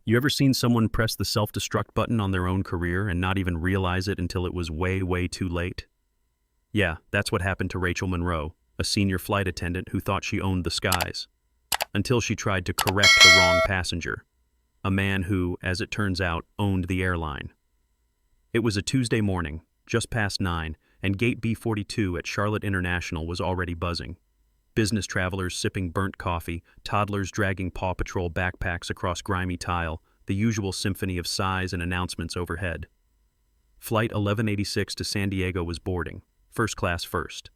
You ever seen someone press the self-destruct button on their own career and not even realize it until it was way, way too late? Yeah, that's what happened to Rachel Monroe, a senior flight attendant who thought she owned the skies, until she tried to correct the wrong passenger, a man who, as it turns out, owned the airline. It was a Tuesday morning, just past 9, and gate B42 at Charlotte International was already buzzing. Business travelers sipping burnt coffee, toddlers dragging Paw Patrol backpacks across grimy tile, the usual symphony of sighs and announcements overhead. Flight 1186 to San Diego was boarding, first class first.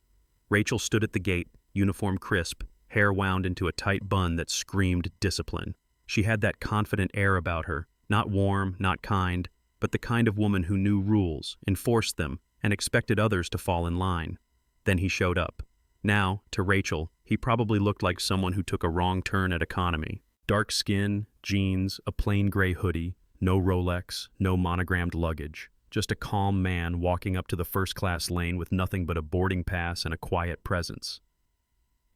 Rachel stood at the gate, uniform crisp, hair wound into a tight bun that screamed discipline. She had that confident air about her, not warm, not kind, but the kind of woman who knew rules, enforced them, and expected others to fall in line. Then he showed up. Now, to Rachel, he probably looked like someone who took a wrong turn at economy. Dark skin, jeans, a plain gray hoodie, no Rolex, no monogrammed luggage. Just a calm man walking up to the first-class lane with nothing but a boarding pass and a quiet presence.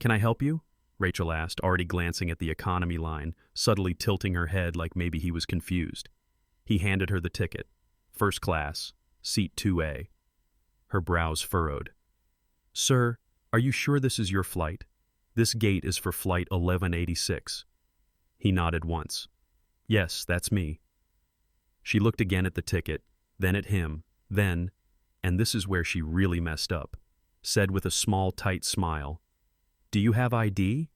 "Can I help you?" Rachel asked, already glancing at the economy line, subtly tilting her head like maybe he was confused. He handed her the ticket. First class, seat 2A. Her brows furrowed. "Sir, are you sure this is your flight? This gate is for flight 1186. He nodded once. "Yes, that's me." She looked again at the ticket, then at him, then, and this is where she really messed up, said with a small, tight smile, "Do you have ID?"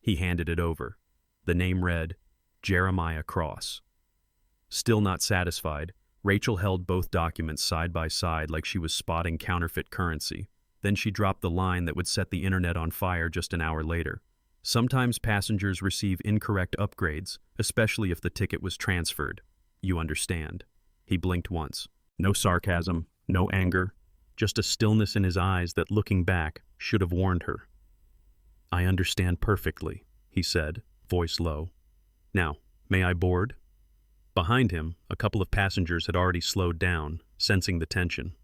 He handed it over. The name read, Jeremiah Cross. Still not satisfied, Rachel held both documents side by side like she was spotting counterfeit currency. Then she dropped the line that would set the internet on fire just an hour later. Sometimes passengers receive incorrect upgrades, especially if the ticket was transferred. You understand. He blinked once. No sarcasm, no anger, just a stillness in his eyes that, looking back, should have warned her. "I understand perfectly," he said, voice low. "Now, may I board?" Behind him, a couple of passengers had already slowed down, sensing the tension.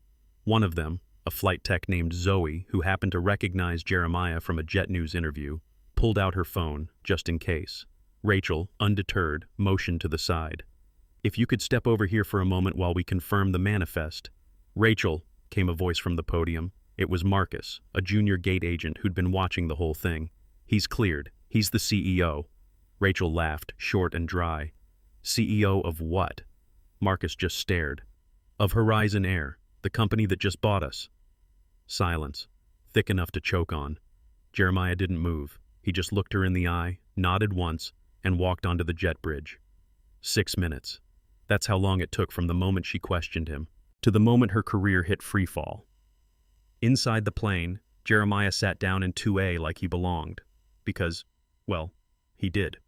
One of them, a flight tech named Zoe, who happened to recognize Jeremiah from a Jet News interview, pulled out her phone, just in case. Rachel, undeterred, motioned to the side. "If you could step over here for a moment while we confirm the manifest." "Rachel," came a voice from the podium. It was Marcus, a junior gate agent who'd been watching the whole thing. "He's cleared. He's the CEO." Rachel laughed, short and dry. "CEO of what?" Marcus just stared. "Of Horizon Air, the company that just bought us." Silence, thick enough to choke on. Jeremiah didn't move. He just looked her in the eye, nodded once, and walked onto the jet bridge. 6 minutes. That's how long it took from the moment she questioned him to the moment her career hit freefall. Inside the plane, Jeremiah sat down in 2A like he belonged. Because, well, he did.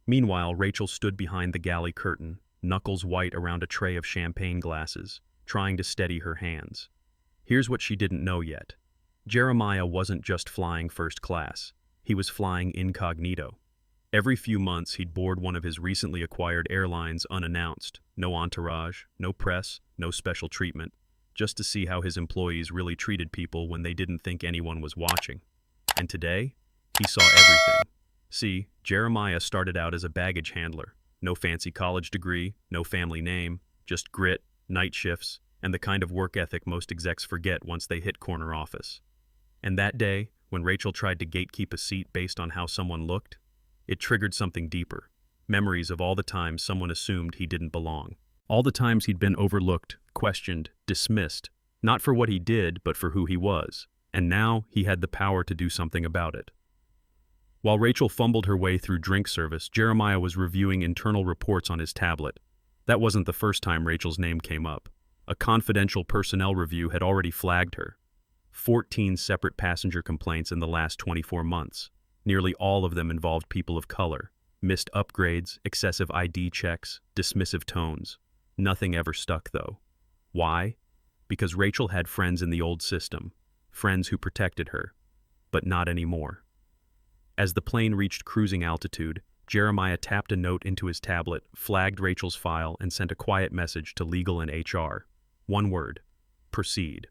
Meanwhile, Rachel stood behind the galley curtain, knuckles white around a tray of champagne glasses, trying to steady her hands. Here's what she didn't know yet. Jeremiah wasn't just flying first class. He was flying incognito. Every few months, he'd board one of his recently acquired airlines unannounced. No entourage, no press, no special treatment, just to see how his employees really treated people when they didn't think anyone was watching. And today, he saw everything. See, Jeremiah started out as a baggage handler. No fancy college degree, no family name, just grit, night shifts, and the kind of work ethic most execs forget once they hit corner office. And that day, when Rachel tried to gatekeep a seat based on how someone looked, it triggered something deeper. Memories of all the times someone assumed he didn't belong. All the times he'd been overlooked, questioned, dismissed, not for what he did, but for who he was. And now he had the power to do something about it. While Rachel fumbled her way through drink service, Jeremiah was reviewing internal reports on his tablet. That wasn't the first time Rachel's name came up. A confidential personnel review had already flagged her. 14 separate passenger complaints in the last 24 months. Nearly all of them involved people of color. Missed upgrades, excessive ID checks, dismissive tones. Nothing ever stuck, though. Why? Because Rachel had friends in the old system. Friends who protected her. But not anymore. As the plane reached cruising altitude, Jeremiah tapped a note into his tablet, flagged Rachel's file, and sent a quiet message to legal and HR. One word: proceed.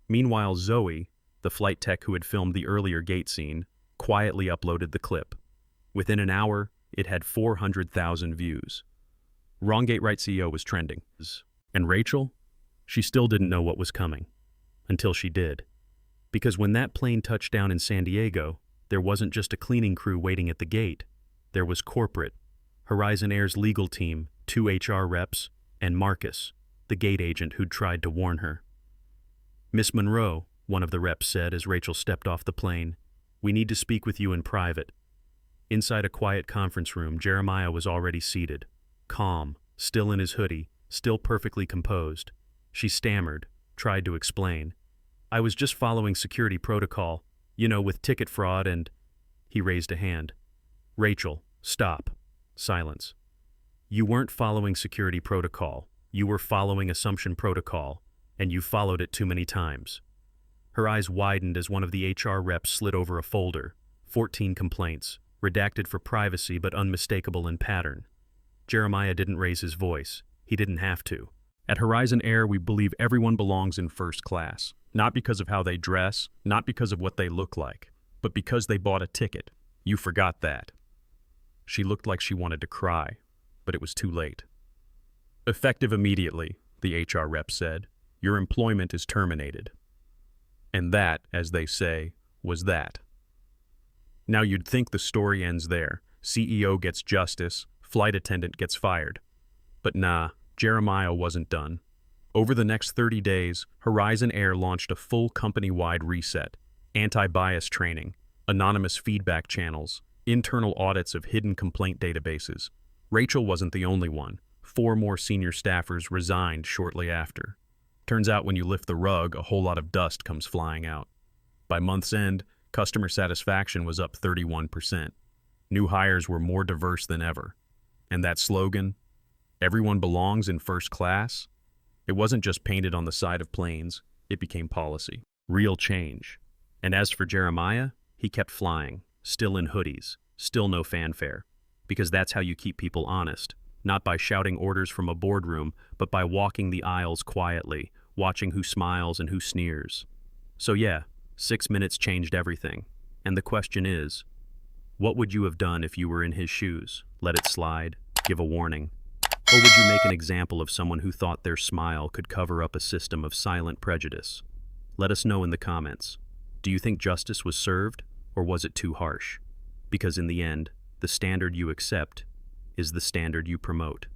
Meanwhile, Zoe, the flight tech who had filmed the earlier gate scene, quietly uploaded the clip. Within an hour, It had 400,000 views. Wrong Gate Right CEO was trending. And Rachel? She still didn't know what was coming. Until she did. Because when that plane touched down in San Diego, there wasn't just a cleaning crew waiting at the gate. There was corporate, Horizon Air's legal team, 2 HR reps, and Marcus, the gate agent who'd tried to warn her. "Miss Monroe," one of the reps said as Rachel stepped off the plane, "we need to speak with you in private." Inside a quiet conference room, Jeremiah was already seated, calm, still in his hoodie, still perfectly composed. She stammered, tried to explain. "I was just following security protocol, with ticket fraud and—" He raised a hand. "Rachel, stop." Silence. "You weren't following security protocol. You were following assumption protocol, and you followed it too many times." Her eyes widened as one of the HR reps slid over a folder. 14 complaints, redacted for privacy but unmistakable in pattern. Jeremiah didn't raise his voice. He didn't have to. "At Horizon Air, we believe everyone belongs in first class. Not because of how they dress, not because of what they look like, but because they bought a ticket. You forgot that." She looked like she wanted to cry, but it was too late. "Effective immediately," the HR rep said. "Your employment is terminated." And that, as they say, was that. Now you'd think the story ends there. CEO gets justice, flight attendant gets fired. But nah, Jeremiah wasn't done. Over the next 30 days, Horizon Air launched a full company-wide reset, anti-bias training, anonymous feedback channels, internal audits of hidden complaint databases. Rachel wasn't the only one. 4 more senior staffers resigned shortly after. Turns out when you lift the rug, a whole lot of dust comes flying out. By month's end, customer satisfaction was up 31%. New hires were more diverse than ever. And that slogan, "Everyone belongs in first class," it wasn't just painted on the side of planes, it became policy. Real change. And as for Jeremiah, he kept flying, still in hoodies, still no fanfare. Because that's how you keep people honest. Not by shouting orders from a boardroom, but by walking the aisles quietly, watching who smiles and who sneers. So yeah, 6 minutes changed everything. And the question is, what would you have done if you were in his shoes? Let it slide? Give a warning? Or would you make an example of someone who thought their smile could cover up a system of silent prejudice? Let us know in the comments. Do you think justice was served, or was it too harsh? Because in the end, the standard you accept is the standard you promote.